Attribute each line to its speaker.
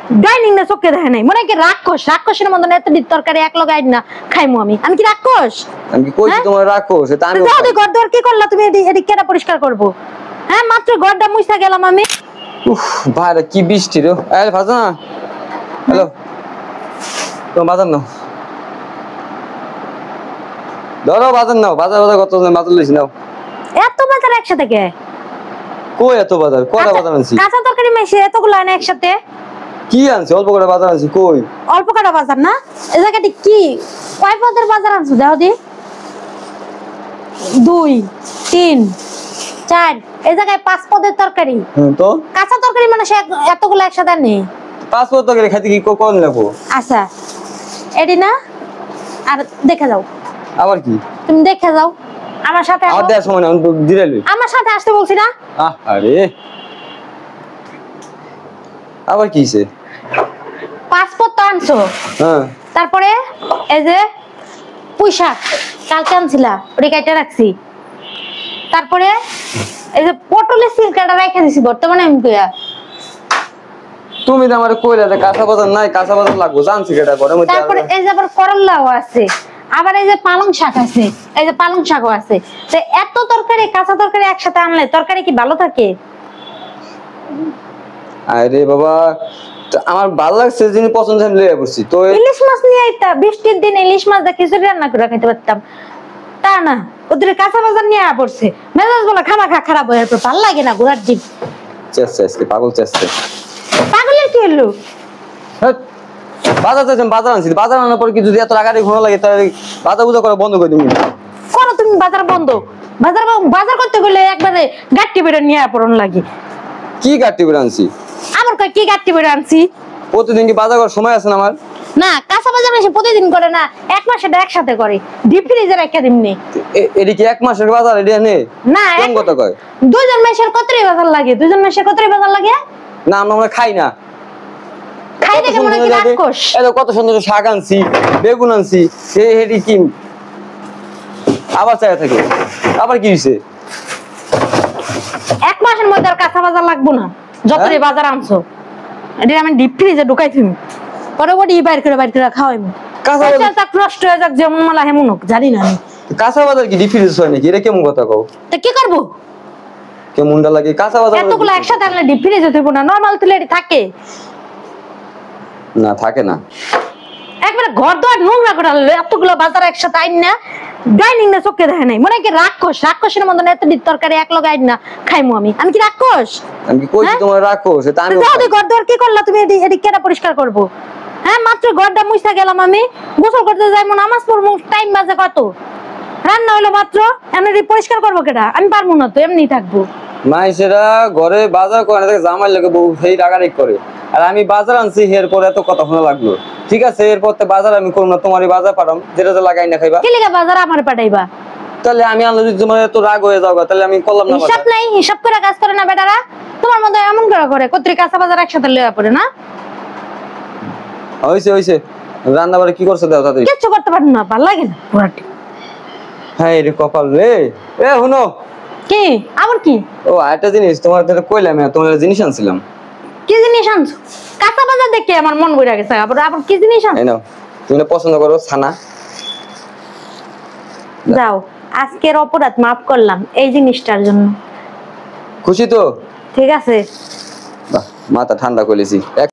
Speaker 1: Dining না চোখে দেখে নাই মনে কি রাক্ষসের মতন এত তরকারি এক লগে আইন না খাইমু আমি কি রাক্ষস?
Speaker 2: আমি কি কইছি তোমার রাক্ষস? এটা আমি
Speaker 1: যাও ঘর দর কি করলা তুমি? এডি কেডা পরিষ্কার করব? হ্যাঁ মাত্র ঘরটা মুইছা গেলাম আমি।
Speaker 2: উফ ভাইরা কি বৃষ্টি রে। এই ফাজা হ্যালো তোমার বাজার নাও ধরো বাজার নাও বাজার কত বাজার লইছি নাও।
Speaker 1: এত বাজার একসাথে কে?
Speaker 2: কই এত বাজার? কয়টা বাজার আনছি?
Speaker 1: কাঁচা তরকারি মেশে এতগুলো আনে একসাথে
Speaker 2: কি আনছি? অল্প করে বাজার আনছি। কই
Speaker 1: অল্প কটা বাজার না? এই জায়গাটি কি কয় পদের বাজার আনছো দাও দি? 2 3 4 এই জায়গায় 5 পদের তরকারি।
Speaker 2: তো
Speaker 1: কাঁচা তরকারি মানে এতগুলো একসাথে নেই।
Speaker 2: 5 পদ তরকারি খাইতে কি কোন লাগবো?
Speaker 1: আচ্ছা এডি না আর দেখে যাও।
Speaker 2: আবার কি?
Speaker 1: তুমি দেখে যাও আমার সাথে।
Speaker 2: আর দেওয়ার সময় না দিরালি
Speaker 1: আমার সাথে আসতে বলছি না?
Speaker 2: আরে আবার কি হইছে?
Speaker 1: 5 পদ তো আনছো।
Speaker 2: হ্যাঁ
Speaker 1: তারপরে এই যে পুঁইশাক কালকে আনছিলা ওটা কেটে রাখছি। তারপরে এই যে পটলের সিলকাটা রেখে দিছি বর্তমানে আমি কইয়া।
Speaker 2: তুমি তো আমারে কইলা যে কাঁচা বাজার নাই, কাঁচা বাজার লাগবো জানছি কেটা করে মধ্যে।
Speaker 1: তারপরে এই যে আবার করলাও আছে, আবার এই যে পালং শাক আছে, এই যে পালং শাকও আছে। তো এত তরকারি কাঁচা তরকারি একসাথে আনলে তরকারি কি ভালো থাকে?
Speaker 2: আরে বাবা আমার ভালো লাগছে যিনি পছন্দ আমি লইয়া পড়ছি। তো
Speaker 1: ইলিশ মাছ নিয়ে আইতা, বৃষ্টির দিন ইলিশ মাছ দিয়ে খিচুড়ি রান্না করে খাইতে পারতাম। তা না ওদের কাঁচা বাজার নিয়ে পড়ছে। মেজাজ বলে খামাখা খারাপ হয়ে যাবে, ভালো লাগে না ঘোরার দিন।
Speaker 2: চেষ্টা আজকে পাগল চেষ্টা।
Speaker 1: পাগলের কি হলো?
Speaker 2: বাজার যাচ্ছেন বাজার আনছি, বাজার আনার পর কি যদি এত রাগারি ঘোরা লাগে তাহলে বাজার বুঝা করা বন্ধ করে দিবি।
Speaker 1: করো তুমি বাজার বন্ধ। বাজার করতে গেলে একবারে গাট্টি বেড়ে নিয়ে পড়ন লাগে।
Speaker 2: কি গাট্টি বেড়ে আনছি?
Speaker 1: আমার কয় কি গাট্টি বেড়ে আনছি?
Speaker 2: প্রতিদিন কি বাজার করার সময় আছে না আমার?
Speaker 1: না কাঁচা বাজার এসে প্রতিদিন করে না, 1 মাসে একসাথে করে ডিপ ফ্রিজে রেখে দিমনি।
Speaker 2: এডি কি 1 মাসের বাজার এডি নে?
Speaker 1: না
Speaker 2: কোন কথা কয়?
Speaker 1: 2 মাসের কতই বাজার লাগে? 2 মাসের কতই বাজার লাগে?
Speaker 2: না আমরা খাই না।
Speaker 1: খাই দেখে মনে কি রাক্ষস?
Speaker 2: এত কত সুন্দর শাক আনছি, বেগুন আনছি, এডি কি আবার চাই থাকে? আবার কি হইছে?
Speaker 1: 1 মাসের মধ্যে আর কাঁচা বাজার লাগবো না যতই বাজার আনছো। এটা আমি ডিপ ফ্রিজে ঢুকাই তুমি পরে ওডি বাইর করে খাওয়াইমু।
Speaker 2: কাঁচা বাজার
Speaker 1: চাক নষ্ট হয়ে যাক যেমন মালা হেমন হোক জানি না আমি।
Speaker 2: কাঁচা বাজার কি ডিপ ফ্রিজ হয় নাকি? এটা কেমন কথা কও?
Speaker 1: তা কি করব?
Speaker 2: কেমনটা লাগে কাঁচা বাজার?
Speaker 1: এতগুলো একসাথে আনলে ডিপ ফ্রিজে থইবো না, নরমাল তুলে এটি থাকে
Speaker 2: না? থাকে না।
Speaker 1: একবারে ঘর দোয়ার নোংরা করে আনলে এতগুলো বাজার একসাথে আইন না ডাইনিং না চোখে দেখে নাই মনে কি রাক্ষসের মতন এত তরকারি এক লগে আইন না খাইমু আমি কি রাক্ষস?
Speaker 2: আমি কি কইছি তোমার রাক্ষস? এটা আমি
Speaker 1: যাও ঘর দোয়ার কি করলা তুমি? এডি কেডা পরিষ্কার করব? হ্যাঁ মাত্র ঘরটা মুইছা গেলাম আমি, গোসল করতে যাইমু, নামাজ পড়মু, টাইম বাজে কত, রান্না হইলো মাত্র, এমনি পরিষ্কার করবো কেডা? আমি পারবো না তো, এমনি থাকবো।
Speaker 2: মাইসেরা ঘরে বাজার করে না জামাই লাগে বউ সেই রাগারাগ করে, আর আমি বাজার আনছি এরপর এত কথা শোনা লাগলো। ঠিক আছে এরপর তো বাজার আমি করব না, তোমারই বাজার পাঠাম যেটা তো লাগাই না খাইবা।
Speaker 1: কি লাগা বাজার আমার পাঠাইবা?
Speaker 2: তাহলে আমি আনলো যদি তোমার এত রাগ হয়ে যাওগা তাহলে আমি করলাম না।
Speaker 1: হিসাব নাই, হিসাব করে কাজ করে না বেটারা। তোমার মধ্যে এমন করে কতরি কাঁচা বাজার একসাথে লইয়া পড়ে না।
Speaker 2: হইছে রান্না বাড়ি কি করছ দাও তাড়াতাড়ি।
Speaker 1: কিছু করতে পারবো না, ভালো লাগে না পুরাটি।
Speaker 2: হ্যাঁ রে কপাল রে। এ শুনো
Speaker 1: কি আবার কি?
Speaker 2: ও একটা জিনিস তোমার কইলাম, তোমার জিনিস আনছিলাম।
Speaker 1: কি জিনিস আনছো? কাঁচা বাজার দেখে আমার মন বইরা গেছে। আবার কি জিনিস আনছো?
Speaker 2: এই নাও, তুমি পছন্দ করো ছানা।
Speaker 1: যাও আজকের অপরাধ মাফ করলাম এই জিনিসটার জন্য।
Speaker 2: খুশি তো?
Speaker 1: ঠিক আছে
Speaker 2: বাহ মাথা ঠান্ডা করেছি।